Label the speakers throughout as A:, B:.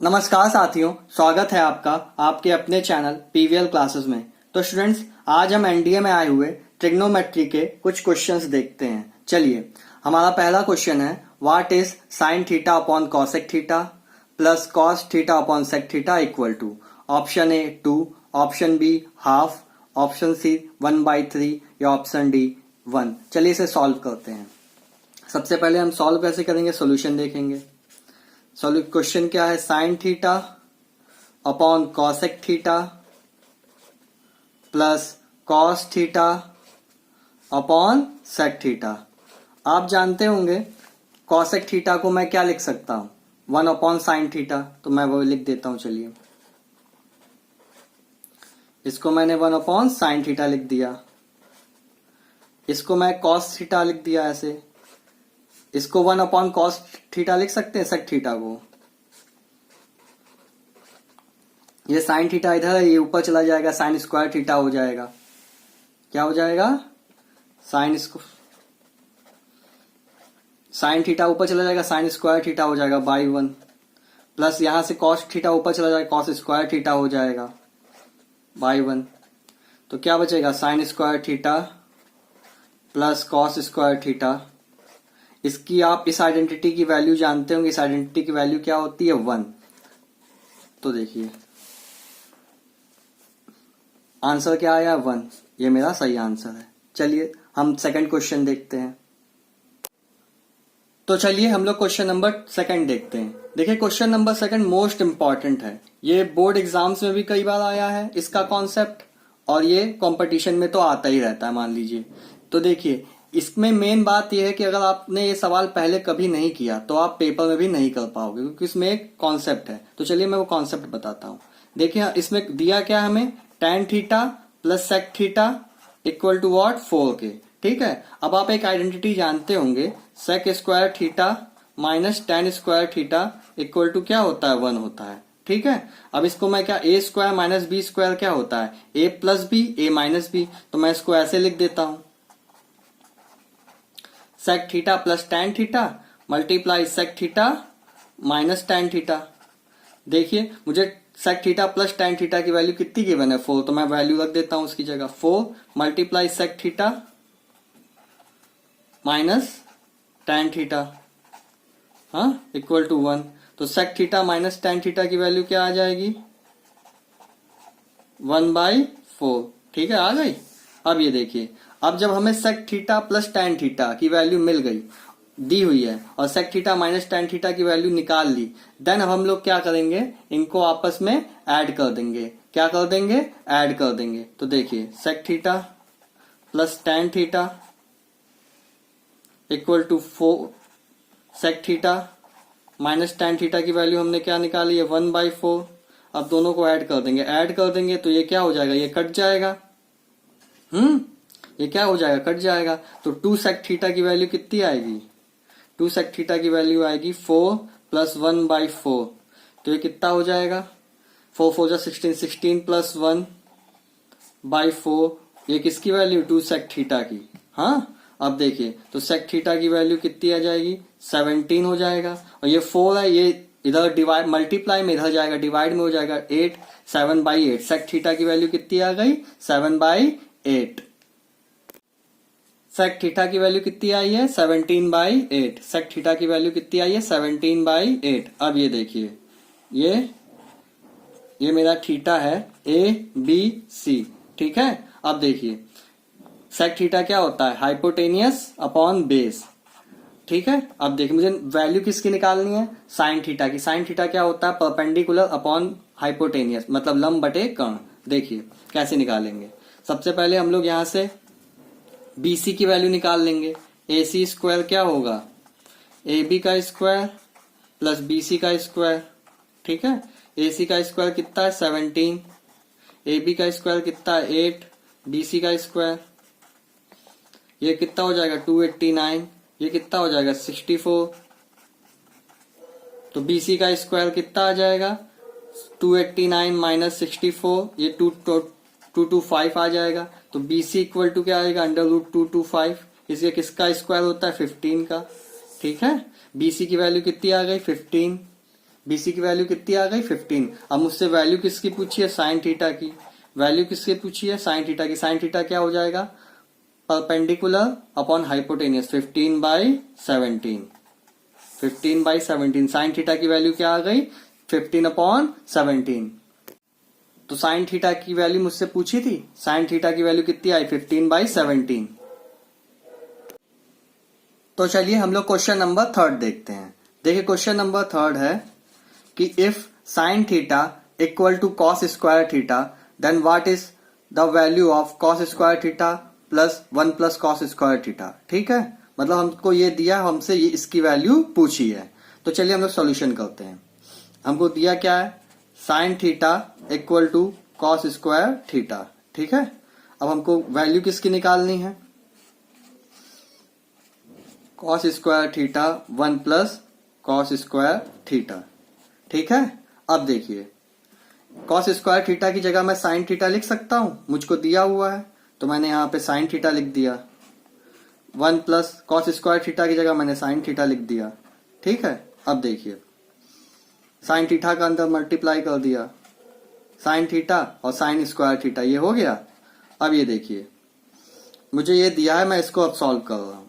A: नमस्कार साथियों, स्वागत है आपका आपके अपने चैनल पीवीएल क्लासेस में। तो स्टूडेंट्स, आज हम एनडीए में आए हुए ट्रिग्नोमेट्री के कुछ क्वेश्चंस देखते हैं। चलिए, हमारा पहला क्वेश्चन है what is sine theta upon cosec theta plus cos theta upon sec theta equal to. Option A 2, option B half, option C 1/3 या ऑप्शन डी 1। चलिए इसे सॉल्व करते हैं। सबसे पहले हम सॉल्व कैसे करेंगे, सोल्यूशन देखेंगे। क्वेश्चन क्या है, sine theta upon cosec theta plus cos theta upon sec theta. आप जानते होंगे कॉसेक थीटा को मैं क्या लिख सकता हूं, 1 अपॉन साइन थीटा, तो मैं वो लिख देता हूं। चलिए, इसको मैंने 1 अपॉन साइन थीटा लिख दिया, इसको मैं कॉस थीटा लिख दिया ऐसे, इसको 1 अपॉन कॉस थीटा लिख सकते हैं सेक थीटा को। ये साइन थीटा इधर है, ये ऊपर चला जाएगा, साइन स्क्वायर थीटा हो जाएगा। क्या हो जाएगा, साइन थीटा ऊपर चला जाएगा, साइन स्क्वायर थीटा हो जाएगा बाई 1, प्लस यहां से कॉस थीटा ऊपर चला जाएगा, कॉस स्क्वायर थीटा हो जाएगा बाई 1। तो क्या बचेगा, sine square theta plus cos square theta. इसकी आप इस आइडेंटिटी की वैल्यू जानते होंगे, इस आइडेंटिटी की वैल्यू क्या होती है, 1। तो देखिए आंसर क्या आया, 1। ये मेरा सही आंसर है। चलिए हम सेकंड क्वेश्चन देखते हैं। तो चलिए हम लोग क्वेश्चन नंबर सेकंड देखते हैं। देखिए question number second most important है, ये बोर्ड एग्जाम्स में भी कई बार आया है इसका कॉन्सेप्ट, और ये कंपटीशन में तो आता ही रहता है मान लीजिए। तो देखिए इसमें मेन बात यह है कि अगर आपने ये सवाल पहले कभी नहीं किया तो आप पेपर में भी नहीं कर पाओगे, क्योंकि इसमें एक कॉन्सेप्ट है। तो चलिए मैं वो कॉन्सेप्ट बताता हूं। देखिए इसमें दिया क्या हमें, tan theta plus sec theta equal to what, 4 के। ठीक है, अब आप एक आइडेंटिटी जानते होंगे, sec square theta minus tan square theta equal to क्या होता है, 1 होता है। ठीक है, अब इसको मैं क्या, A square minus B square क्या होता है, A plus B, A minus B. तो मैं इसको ऐसे लिख देता हूं, sec theta plus tan theta multiply sec theta minus tan theta. देखिए मुझे sec theta plus tan theta की वैल्यू कितनी गिवन है, 4, तो मैं वैल्यू रख देता हूं उसकी जगह, 4 multiply sec theta minus tan theta, हाँ, इक्वल टू 1। तो sec theta minus tan theta की वैल्यू क्या आ जाएगी, 1/4। ठीक है, आ गई। अब ये देखिए, अब जब हमें sec theta plus tan theta की वैल्यू मिल गई, दी हुई है, और sec theta minus tan theta की वैल्यू निकाल ली, देन अब हम लोग क्या करेंगे, इनको आपस में ऐड कर देंगे। क्या कर देंगे, ऐड कर देंगे। तो देखिए sec theta plus tan theta equal to 4 sec theta minus tan theta की वैल्यू हमने क्या निकाली है, 1/4। अब दोनों को ऐड कर देंगे, ऐड कर देंगे तो ये क्या हो जाएगा, ये कट जाएगा। ये क्या हो जाएगा, कट जाएगा। तो 2 सेक थीटा की वैल्यू कितनी आएगी, 2 सेक थीटा की वैल्यू आएगी 4 प्लस 1/4। तो ये कितना हो जाएगा, 4 4 16, 16 प्लस 1/4। ये किसकी वैल्यू, 2 सेक थीटा की। हाँ, अब देखिए तो सेक थीटा की वैल्यू कितनी आ जाएगी, 17 हो जाएगा। और ये 4 है, ये इधर डिवाइड मल्टीप्लाई में इधर जाएगा, डिवाइड में हो जाएगा 8, 7/8। सेक थीटा की वैल्यू कितनी आ गई, 7/8। सेक थीटा की वैल्यू कितनी आई है, 17/8। सेक थीटा की वैल्यू कितनी आई है, 17/8। अब ये देखिए, ये मेरा थीटा है, ABC। ठीक है, अब देखिए सेक थीटा क्या होता है, हाइपोटेनियस अपॉन बेस। ठीक है, अब देखिए मुझे वैल्यू किसकी निकालनी है, साइन थीटा की। साइन थीटा क्या होता है, परपेंडिकुलर अपॉन हाइपोटेनियस, मतलब लंब बटे कर्ण। देखिए कैसे निकालेंगे। सबसे पहले हम लोग यहां से BC की वैल्यू निकाल लेंगे। AC स्क्वायर क्या होगा, AB का स्क्वायर प्लस BC का स्क्वायर। ठीक है, AC का स्क्वायर कितना है, 17, AB का स्क्वायर कितना है, 8, BC का स्क्वायर ये कितना हो जाएगा, 289, ये कितना हो जाएगा, 64। तो BC का स्क्वायर कितना आ जाएगा, 289 माइनस 64, ये 225 आ जाएगा। तो BC इक्वल टू क्या आएगा, √225। इसलिए किसका स्क्वायर होता है, 15 का। ठीक है, BC की वैल्यू कितनी आ गई, 15। BC की वैल्यू कितनी आ गई 15। अब मुझसे वैल्यू किसकी पूछी है, साइन थीटा की। वैल्यू किसकी पूछी है, साइन थीटा की। साइन थीटा क्या हो जाएगा, perpendicular upon hypotenuse 15/17। 15/17 sine theta की वैल्यू क्या आ गई 15/17। तो साइन थीटा की वैल्यू मुझसे पूछी थी, साइन थीटा की वैल्यू कितनी आई 15/17। तो चलिए हम लोग क्वेश्चन नंबर 3 देखते हैं। देखिए क्वेश्चन नंबर 3 है कि if sine theta equal to cos square theta then what is the value of cos square theta plus 1 plus cos square theta. ठीक है, मतलब हमको ये दिया, हमसे ये इसकी वैल्यू पूछी है। तो चलिए हम लोग सॉल्यूशन करते हैं। हमको दिया क्या है, sine theta equal to cos square theta. ठीक है, अब हमको वैल्यू किसकी निकालनी है, cos square theta 1 plus cos square theta. ठीक है, अब देखिए कॉस स्क्वायर थीटा की जगह मैं साइन थीटा लिख सकता हूं, मुझको दिया हुआ है तो मैंने यहां पे साइन थीटा लिख दिया। 1 प्लस कॉस स्क्वायर थीटा की जगह मैंने साइन थीटा लिख दिया। ठीक है, अब देखिए साइन थीटा का अंदर मल्टीप्लाई कर दिया, साइन थीटा और साइन स्क्वायर थीटा, ये हो गया। अब ये देखिए मुझे ये दिया है, मैं इसको अब सॉल्व कर रहा हूं।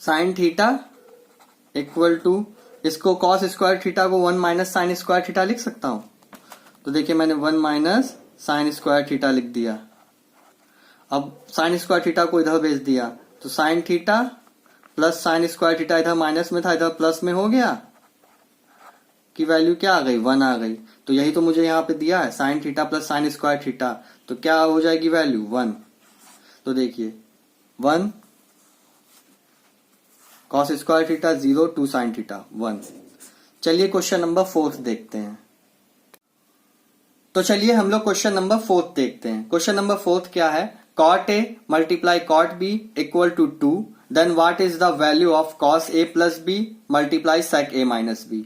A: साइन थीटा इक्वल टू, इसको कॉस स्क्वायर थीटा को 1 माइनस साइन स्क्वायर थीटा लिख सकता हूं। तो देखिए मैंने 1 माइनस साइन स्क्वायर थीटा लिख दिया। अब साइन स्क्वायर थीटा को इधर भेज दिया तो sine theta plus sine square theta, इधर माइनस में था इधर प्लस में हो गया, की वैल्यू क्या आ गई 1 आ गई। तो यही तो मुझे यहाँ पे दिया है, sine theta plus sine square theta, तो क्या हो जाएगी वैल्यू 1। तो देखिए 1 cos square theta 0 2 sine theta 1। चलिए क्वेश्चन नंबर 4 देखते हैं। तो चलिए हम लोग क्वेश्चन नंबर 4 देखते हैं। क्वेश्चन नंबर 4 क्या है, cot A multiply cot B equal to 2 then what is the value of cos A plus B multiply sec A minus B.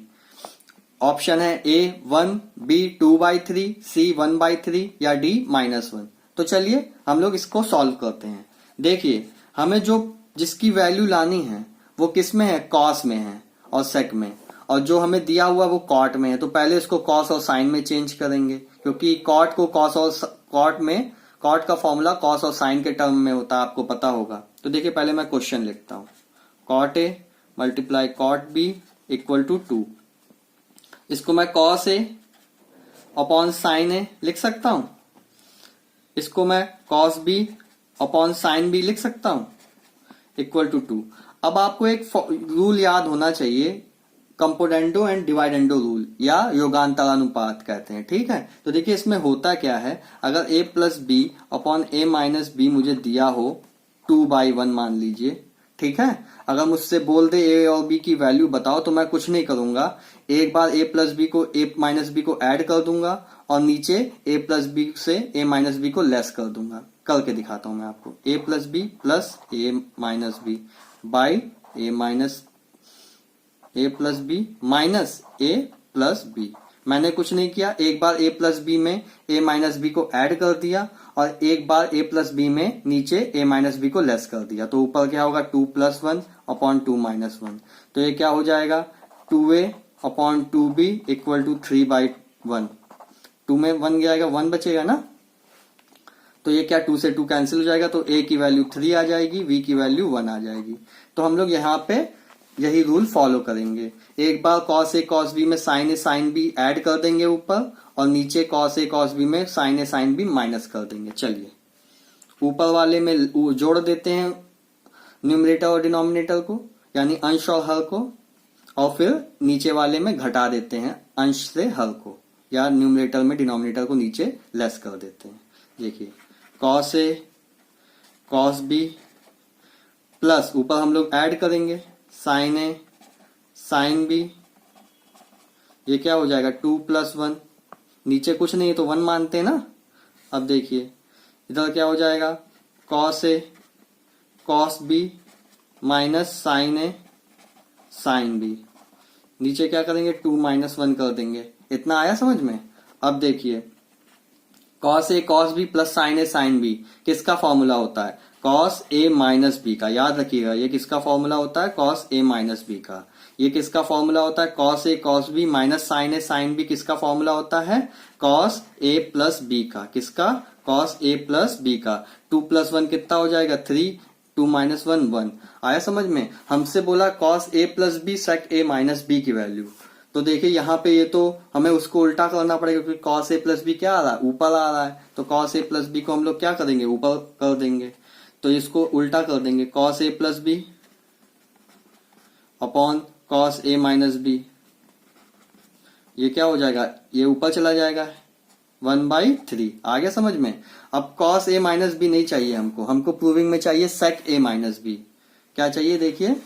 A: Option है ए 1, बी 2/3, सी 1/3 या डी -1। तो चलिए हम लोग इसको सॉल्व करते हैं। देखिए हमें जो जिसकी वैल्यू लानी है वो किस में है, कॉस में है और सेक में, और जो हमें दिया हुआ वो कॉट में है। तो पहले इसको कॉस और साइन में चेंज करेंगे, क्योंकि कॉट को कॉस और कॉट में, कॉट का फॉर्मूला कॉस और साइन के टर्म में होता है, आपको पता होगा। तो देखिए पहले मैं क्वेश्चन लिखता हूं, cot A multiply cot B equal to 2। इसको मैं cos A upon sine A लिख सकता हूं, इसको मैं cos B upon sine B लिख सकता हूं, इक्वल टू 2। अब आपको एक रूल याद होना चाहिए, कंपोनेंडो एंड डिवाइडेंडो रूल या योगांतरानुपात कहते हैं। ठीक है, तो देखिए इसमें होता क्या है, अगर a plus B upon A minus B मुझे दिया हो 2/1 मान लीजिए। ठीक है, अगर मुझसे बोल दे a और b की वैल्यू बताओ तो मैं कुछ नहीं करूंगा, एक बार a प्लस बी को a माइनस बी को ऐड कर दूंगा और नीचे a प्लस बी से a माइनस बी को लेस कर दूंगा। करके दिखाता हूं मैं आपको, a plus B plus a minus B by a minus a plus B minus a plus B. मैंने कुछ नहीं किया, एक बार a प्लस बी में a माइनस बी को ऐड कर दिया और एक बार a प्लस बी में नीचे a माइनस बी को लेस कर दिया। तो ऊपर क्या होगा 2 + 1 अपॉन 2 - 1। तो ये क्या हो जाएगा 2a upon 2b equal to 3/1। 2 में 1 जाएगा 1 बचेगा ना, तो ये क्या 2 से 2 कैंसिल हो जाएगा, तो a की वैल्यू 3 आ जाएगी, v की वैल्यू 1 आ जाएगी। तो हम लोग यहाँ पे यही रूल फॉलो करेंगे, एक बार cos a cos b में sin a sin b add कर देंगे ऊपर और नीचे cos a cos b में sin a sin b minus कर देंगे। चलिए ऊपर वाले में जोड़ देते हैं न्यूमरेटर और डिनोमिनेटर को, यानी अंश और हर को, और फिर नीचे वाले में घटा देते हैं अंश से हर को, या न्यूमरेटर में डिनोमिनेटर को नीचे लेस कर देते हैं। देखिए cos a cos b plus ऊपर हम लोग ऐड करेंगे sin a sin b, ये क्या हो जाएगा 2 + 1, नीचे कुछ नहीं है तो 1 मानते हैं ना। अब देखिए इधर क्या हो जाएगा cos a cos b minus sin a sin b, नीचे क्या करेंगे 2 - 1 कर देंगे। इतना आया समझ में। अब देखिए cos a cos b plus sin a sin b किसका फॉर्मूला होता है, cos a माइनस b का। याद रखिएगा ये किसका फॉर्मूला होता है, cos a माइनस b का। ये किसका फॉर्मूला होता है, cos A cos B minus sign A sine B किसका फॉर्मूला होता है, कॉस ए प्लस बी का, किसका, कॉस ए प्लस बी का। 2 + 1 कितना हो जाएगा 3, 2 - 1 1। आया समझ में। हमसे बोला cos A plus B sec A minus B की वैल्यू। तो देखिए यहाँ पे ये तो हमें उसको उल्टा करना पड़ेगा क्योंकि कॉस ए प्लस बी क्या आ रहा है, ऊपर आ रहा है। तो कॉस ए प्लस बी को हम लोग क्या करेंगे, ऊपर कर देंगे। तो इसको उल्टा कर देंगे, cos A plus B upon cos A minus B. ये क्या हो जाएगा, ये ऊपर चला जाएगा 1/3। आ गया समझ में। अब कॉस ए माइनस बी नहीं चाहिए हमको प्रूविंग में चाहिए सेक ए माइनस बी। क्या चाहिए देखिए,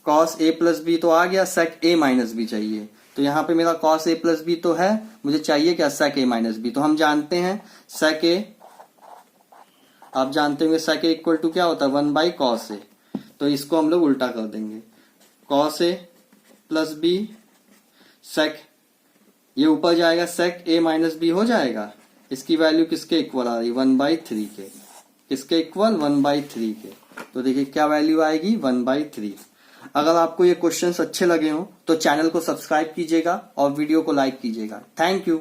A: कॉस ए प्लस बी तो आ गया, सेक ए माइनस बी चाहिए। तो यहाँ पे मेरा कॉस ए प्लस बी तो है, मुझे चाहिए क्या, सेक ए माइनस बी। तो हम जानते हैं सेक ए, आप जानते होंगे सेक ए इक्वल टू क्या होता है 1/cos ए। तो इसको हम लोग उल्टा कर देंगे, कॉस ए प्लस बी सेक, ये ऊपर जाएगा सेक ए माइनस बी हो जाएगा। इसकी वैल्यू किसके इक्वल आ रही है 1/3 के, किसके इक्वल 1/3 के। तो देखिए क्या वैल्यू आएगी 1/3। अगर आपको ये क्वेश्चंस अच्छे लगे हो तो चैनल को सब्सक्राइब कीजिएगा और वीडियो को लाइक कीजिएगा। Thank you.